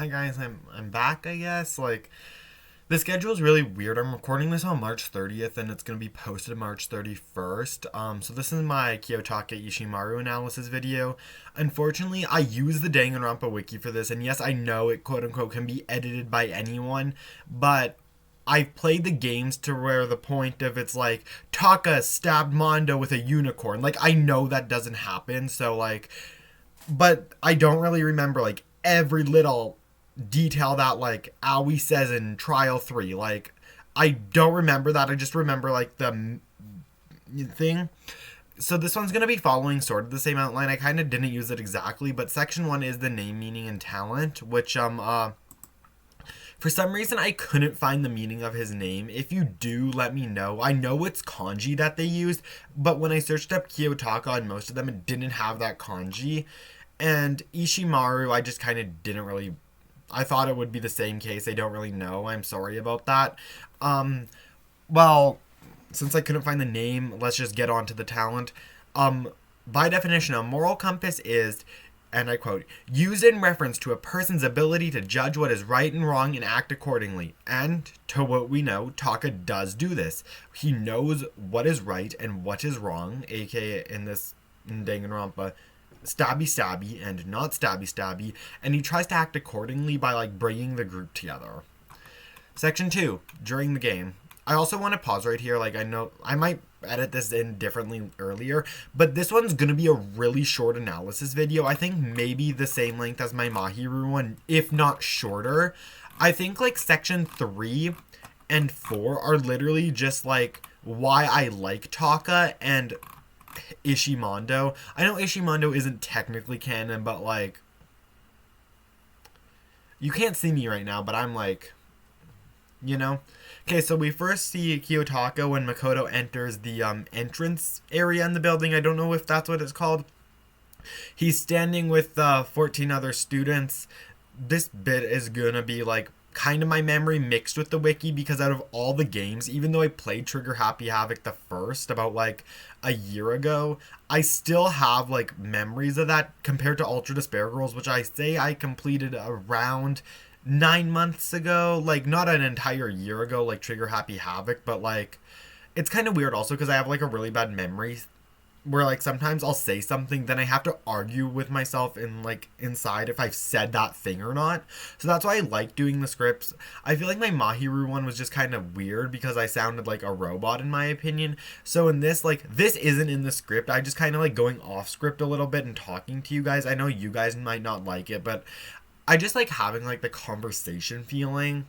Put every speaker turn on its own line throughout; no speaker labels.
Hi guys, I'm back, I guess. The schedule is really weird. I'm recording this on March 30th and it's going to be posted March 31st. So this is my Kiyotaka Ishimaru analysis video. Unfortunately, I use the Danganronpa wiki for this, and yes, I know it quote unquote can be edited by anyone, but I played the games to where the point of it's like Taka stabbed Mondo with a unicorn. I know that doesn't happen, but I don't really remember every little detail that Aoi says in trial 3. I don't remember that. I just remember the thing. So this one's going to be following sort of the same outline. I kind of didn't use it exactly, but section 1 is the name, meaning, and talent, which for some reason I couldn't find the meaning of his name. If you do, let me know. I know it's kanji that they used, but when I searched up Kiyotaka on most of them, it didn't have that kanji. And Ishimaru, I just kind of didn't really... I thought it would be the same case. I don't really know. I'm sorry about that. Well, since I couldn't find the name, let's just get on to the talent. By definition, a moral compass is, and I quote, used in reference to a person's ability to judge what is right and wrong and act accordingly. And, to what we know, Taka does do this. He knows what is right and what is wrong, aka in Danganronpa, stabby stabby and not stabby stabby, and he tries to act accordingly by bringing the group together. Section 2, during the game. I also want to pause right here. I know I might edit this in differently earlier, but this one's gonna be a really short analysis video. I think maybe the same length as my Mahiru one, if not shorter. I think section 3 and 4 are literally just why I like Taka and Ishimondo. I know Ishimondo isn't technically canon, but you can't see me right now, but I'm Okay, so we first see Kiyotaka when Makoto enters the entrance area in the building. I don't know if that's what it's called. He's standing with 14 other students. This bit is gonna be kind of my memory mixed with the wiki, because out of all the games, even though I played Trigger Happy Havoc the first about a year ago, I still have memories of that compared to Ultra Despair Girls, which I say I completed around 9 months ago. Not an entire year ago like Trigger Happy Havoc, but it's kind of weird also because I have a really bad memory where sometimes I'll say something, then I have to argue with myself in inside if I've said that thing or not. So that's why I like doing the scripts. I feel like my Mahiru one was just kind of weird because I sounded like a robot in my opinion. So in this, this isn't in the script. I just kind of going off script a little bit and talking to you guys. I know you guys might not like it, but I just like having the conversation feeling.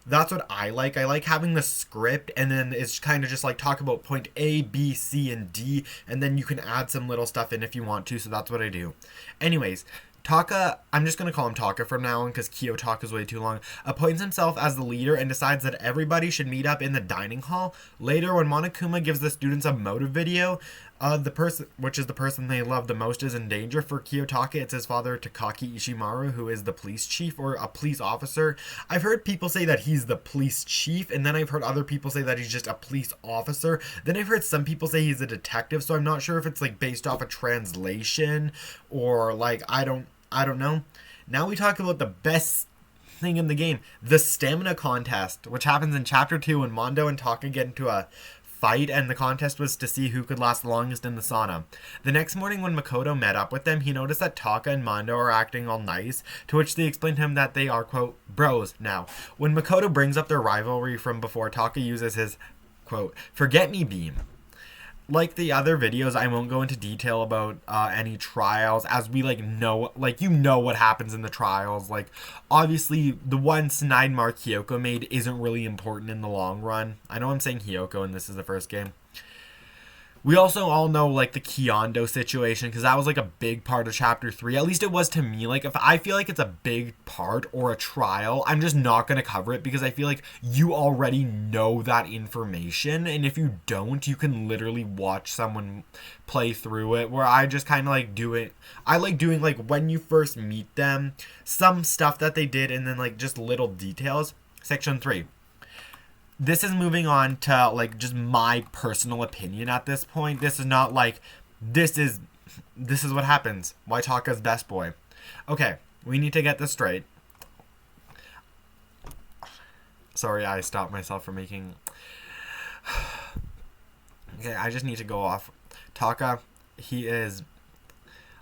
That's what I like. I like having the script, and then it's kind of just talk about point A, B, C, and D, and then you can add some little stuff in if you want to, so that's what I do. Anyways, Taka, I'm just going to call him Taka from now on because Kiyotaka is way too long, appoints himself as the leader and decides that everybody should meet up in the dining hall. Later, when Monokuma gives the students a motive video, the person, which is the person they love the most, is in danger. For Kiyotaka, it's his father, Takaki Ishimaru, who is the police chief or a police officer. I've heard people say that he's the police chief, and then I've heard other people say that he's just a police officer. Then I've heard some people say he's a detective, so I'm not sure if it's based off a translation or I don't know. Now we talk about the best thing in the game, the stamina contest, which happens in chapter 2 when Mondo and Taka get into a fight, and the contest was to see who could last the longest in the sauna. The next morning when Makoto met up with them, he noticed that Taka and Mondo are acting all nice, to which they explained to him that they are, quote, bros now. When Makoto brings up their rivalry from before, Taka uses his, quote, forget me beam. Like the other videos, I won't go into detail about any trials, as we know, you know what happens in the trials. Obviously the one Snidemar Hyoko made isn't really important in the long run. I know I'm saying Hyoko and this is the first game. We also all know the Kyondo situation, because that was a big part of chapter 3. At least it was to me. If I feel it's a big part or a trial, I'm just not going to cover it because I feel you already know that information, and if you don't, you can literally watch someone play through it, where I just kind of do it. I like doing when you first meet them, some stuff that they did, and then just little details. Section 3. This is moving on to just my personal opinion at this point. This is not this is what happens. Why Taka's best boy. Okay, we need to get this straight. Sorry, I stopped myself from making... Okay, I just need to go off. Taka, he is...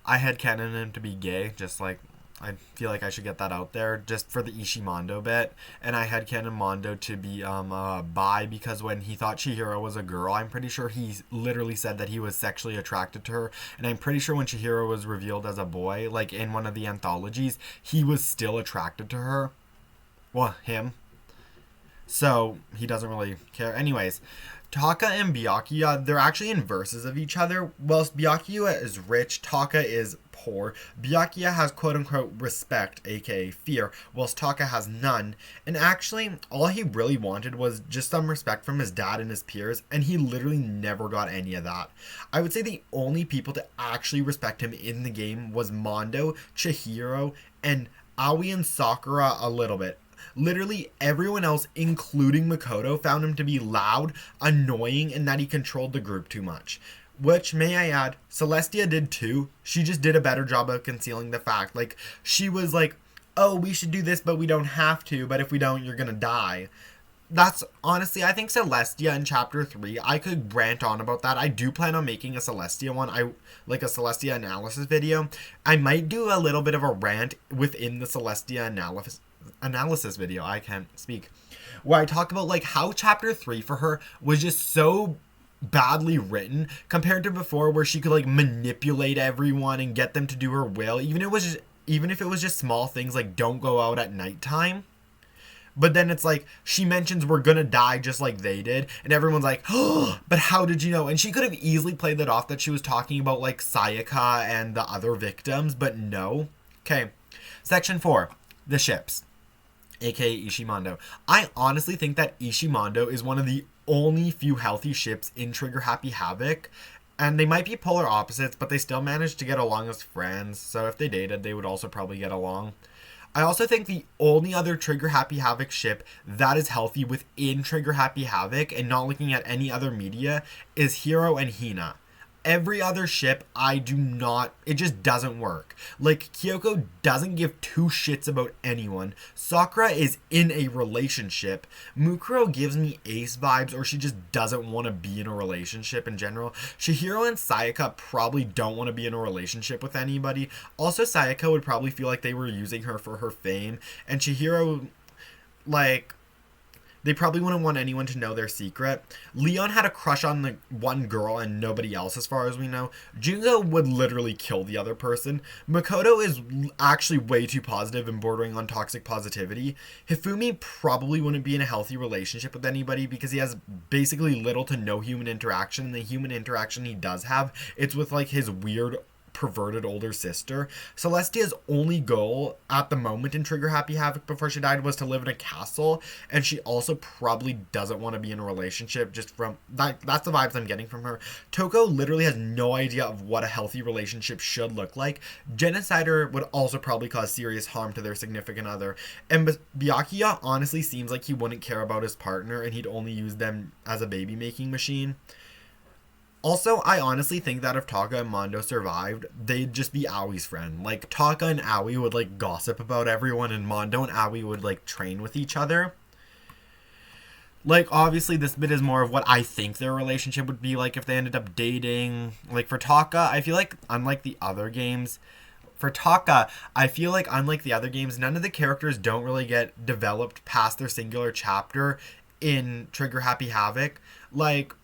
I headcanon him to be gay, just like... I feel like I should get that out there, just for the Ishimondo bit. And I headcanon Mondo to be bi, because when he thought Chihiro was a girl, I'm pretty sure he literally said that he was sexually attracted to her. And I'm pretty sure when Chihiro was revealed as a boy, like in one of the anthologies, he was still attracted to her. Well, him. So, he doesn't really care. Anyways, Taka and Byakuya, they're actually inverses of each other. Whilst Byakuya is rich, Taka is poor. Byakuya has quote-unquote respect, aka fear, whilst Taka has none. And actually, all he really wanted was just some respect from his dad and his peers, and he literally never got any of that. I would say the only people to actually respect him in the game was Mondo, Chihiro, and Aoi and Sakura a little bit. Literally everyone else, including Makoto, found him to be loud, annoying, and that he controlled the group too much. Which, may I add, Celestia did too. She just did a better job of concealing the fact. Like, she was like, oh, we should do this, but we don't have to, but if we don't, you're gonna die. That's, honestly, I think Celestia in Chapter 3, I could rant on about that. I do plan on making a Celestia one, like a Celestia analysis video. I might do a little bit of a rant within the Celestia analysis video, I can't speak, where I talk about like how Chapter 3 for her was just so badly written compared to before, where she could like manipulate everyone and get them to do her will, even if it was just small things like don't go out at nighttime. But then it's like she mentions we're gonna die just like they did, and everyone's like, oh, but how did you know? And she could have easily played that off that she was talking about like Sayaka and the other victims, but no. Okay, section 4, the ships, aka Ishimondo. I honestly think that Ishimondo is one of the only few healthy ships in Trigger Happy Havoc, and they might be polar opposites, but they still manage to get along as friends, so if they dated, they would also probably get along. I also think the only other Trigger Happy Havoc ship that is healthy within Trigger Happy Havoc, and not looking at any other media, is Hiro and Hina. Every other ship, it just doesn't work. Like, Kyoko doesn't give two shits about anyone. Sakura is in a relationship. Mukuro gives me Ace vibes, or she just doesn't want to be in a relationship in general. Chihiro and Sayaka probably don't want to be in a relationship with anybody. Also, Sayaka would probably feel like they were using her for her fame. And Chihiro, like... they probably wouldn't want anyone to know their secret. Leon had a crush on the one girl and nobody else as far as we know. Junko would literally kill the other person. Makoto is actually way too positive and bordering on toxic positivity. Hifumi probably wouldn't be in a healthy relationship with anybody because he has basically little to no human interaction. And the human interaction he does have, it's with like his weird perverted older sister. Celestia's only goal at the moment in Trigger Happy Havoc before she died was to live in a castle, and she also probably doesn't want to be in a relationship. Just from that's the vibes I'm getting from her. Toko literally has no idea of what a healthy relationship should look like. Genocider would also probably cause serious harm to their significant other, and Byakuya honestly seems like he wouldn't care about his partner and he'd only use them as a baby making machine. Also, I honestly think that if Taka and Mondo survived, they'd just be Aoi's friend. Like, Taka and Aoi would, like, gossip about everyone, and Mondo and Aoi would, like, train with each other. Like, obviously, this bit is more of what I think their relationship would be like if they ended up dating. Like, for Taka, I feel like, unlike the other games, none of the characters don't really get developed past their singular chapter in Trigger Happy Havoc. Like...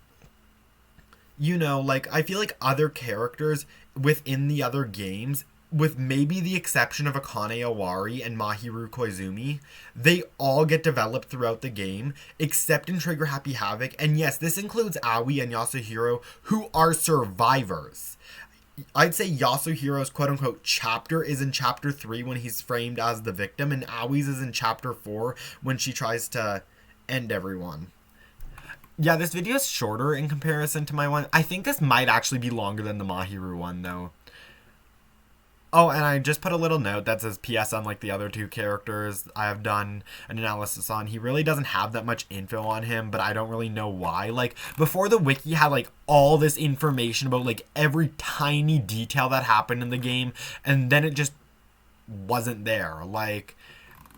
you know, like, I feel like other characters within the other games, with maybe the exception of Akane Owari and Mahiru Koizumi, they all get developed throughout the game, except in Trigger Happy Havoc. And yes, this includes Aoi and Yasuhiro, who are survivors. I'd say Yasuhiro's quote-unquote chapter is in Chapter 3 when he's framed as the victim, and Aoi's is in Chapter 4 when she tries to end everyone. Yeah, this video is shorter in comparison to my one. I think this might actually be longer than the Mahiru one, though. Oh, and I just put a little note that says, P.S. unlike the other two characters I have done an analysis on, he really doesn't have that much info on him, but I don't really know why. Like, before the wiki had, like, all this information about, like, every tiny detail that happened in the game, and then it just wasn't there. Like...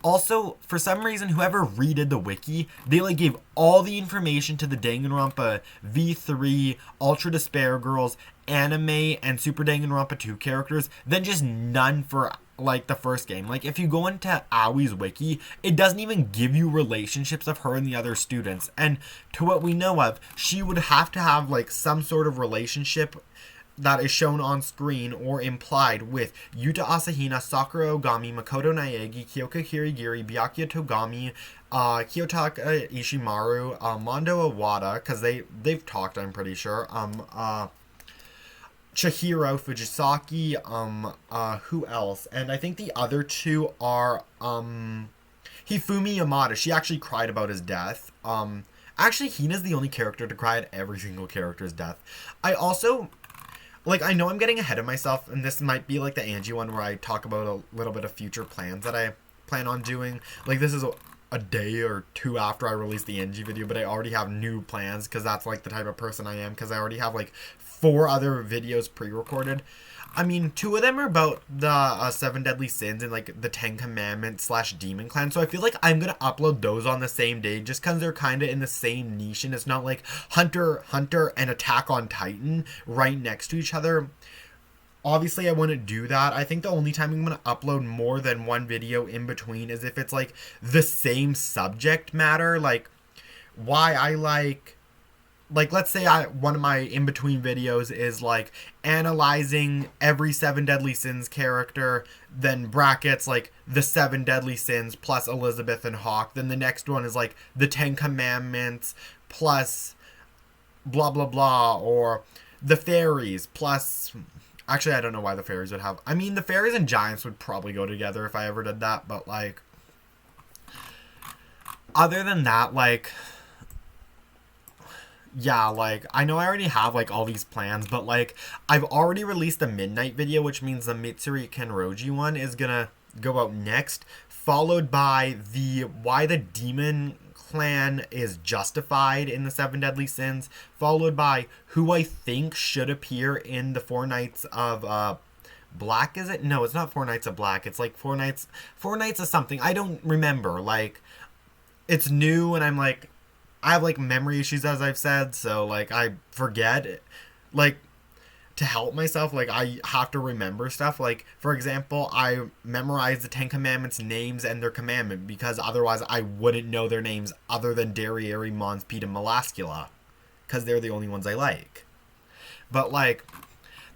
Also, for some reason, whoever redid the wiki, they like gave all the information to the Danganronpa V3, Ultra Despair Girls, Anime, and Super Danganronpa 2 characters, then just none for like the first game. Like if you go into Aoi's wiki, it doesn't even give you relationships of her and the other students. And to what we know of, she would have to have like some sort of relationship that is shown on screen or implied with Yuta Asahina, Sakura Ogami, Makoto Naegi, Kyoka Kirigiri, Byakuya Togami, Kiyotaka Ishimaru, Mondo Awada, because they've talked, I'm pretty sure. Chihiro Fujisaki, who else? And I think the other two are Hifumi Yamada. She actually cried about his death. Actually, Hina's the only character to cry at every single character's death. I also, like, I know I'm getting ahead of myself, and this might be like the Angie one where I talk about a little bit of future plans that I plan on doing. Like, this is a day or two after I release the Angie video, but I already have new plans because that's like the type of person I am, because I already have like 4 other videos pre-recorded. I mean, 2 of them are about the 7 Deadly Sins and like the 10 Commandments / Demon Clan, so I feel like I'm gonna upload those on the same day just because they're kind of in the same niche, and it's not like Hunter and Attack on Titan right next to each other. Obviously, I wouldn't do that. I think the only time I'm going to upload more than one video in between is if it's, like, the same subject matter. Like, why I like, let's say one of my in-between videos is, like, analyzing every 7 Deadly Sins character, then brackets, like, the 7 Deadly Sins plus Elizabeth and Hawk. Then the next one is, like, the 10 Commandments plus blah, blah, blah, or the fairies plus... Actually, I don't know why the fairies would have... I mean, the fairies and giants would probably go together if I ever did that, but, like... Other than that, like... Yeah, like, I know I already have, like, all these plans, but, like, I've already released the Midnight video, which means the Mitsuri Kenroji one is gonna go out next, followed by the Why the Demon Clan is Justified in the 7 Deadly Sins, followed by who I think should appear in the 4 Nights of Black, is it? No, it's not 4 Nights of Black. It's like 4 Nights of something. I don't remember. Like, it's new, and I'm like, I have like memory issues, as I've said, so like I forget. Like, to help myself, like, I have to remember stuff. Like, for example, I memorize the 10 Commandments names and their commandment, because otherwise I wouldn't know their names other than Derriere, Mons, Pete, and Melascula, because they're the only ones I like. But, like,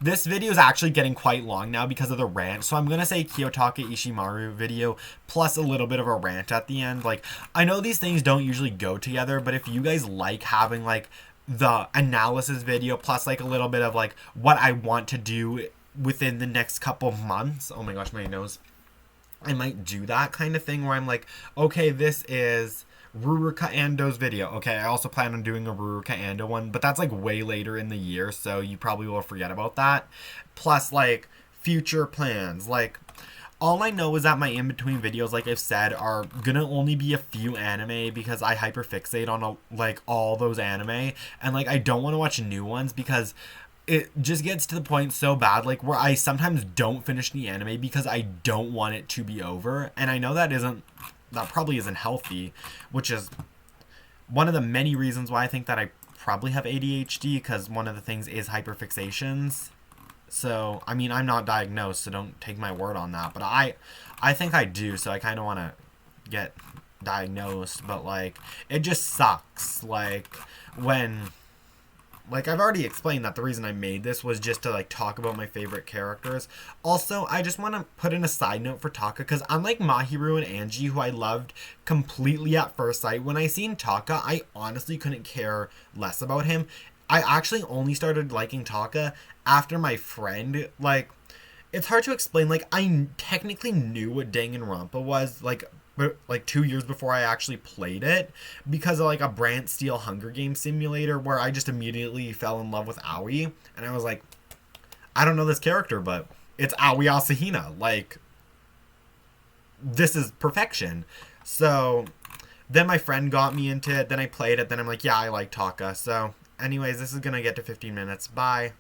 this video is actually getting quite long now because of the rant, so I'm going to say Kiyotaka Ishimaru video, plus a little bit of a rant at the end. Like, I know these things don't usually go together, but if you guys like having, like, the analysis video plus like a little bit of like what I want to do within the next couple months. Oh my gosh, my nose. I might do that kind of thing where I'm like, okay, this is Ruruka Ando's video. Okay, I also plan on doing a Ruruka Ando one, but that's like way later in the year, so you probably will forget about that. Plus like future plans, like all I know is that my in-between videos, like I've said, are gonna only be a few anime because I hyperfixate on like all those anime, and like I don't want to watch new ones because it just gets to the point so bad, like where I sometimes don't finish the anime because I don't want it to be over, and I know that probably isn't healthy, which is one of the many reasons why I think that I probably have ADHD, because one of the things is hyperfixations. So, I mean, I'm not diagnosed, so don't take my word on that. But I think I do, so I kind of want to get diagnosed. But, like, it just sucks. Like, when... Like, I've already explained that the reason I made this was just to, like, talk about my favorite characters. Also, I just want to put in a side note for Taka, because unlike Mahiru and Angie, who I loved completely at first sight, when I seen Taka, I honestly couldn't care less about him. I actually only started liking Taka after my friend, like, it's hard to explain, like, I technically knew what Danganronpa was, like 2 years before I actually played it, because of, like, a Brant Steele Hunger Games simulator, where I just immediately fell in love with Aoi, and I was like, I don't know this character, but it's Aoi Asahina, like, this is perfection. So, then my friend got me into it, then I played it, then I'm like, yeah, I like Taka, so... Anyways, this is gonna get to 15 minutes. Bye.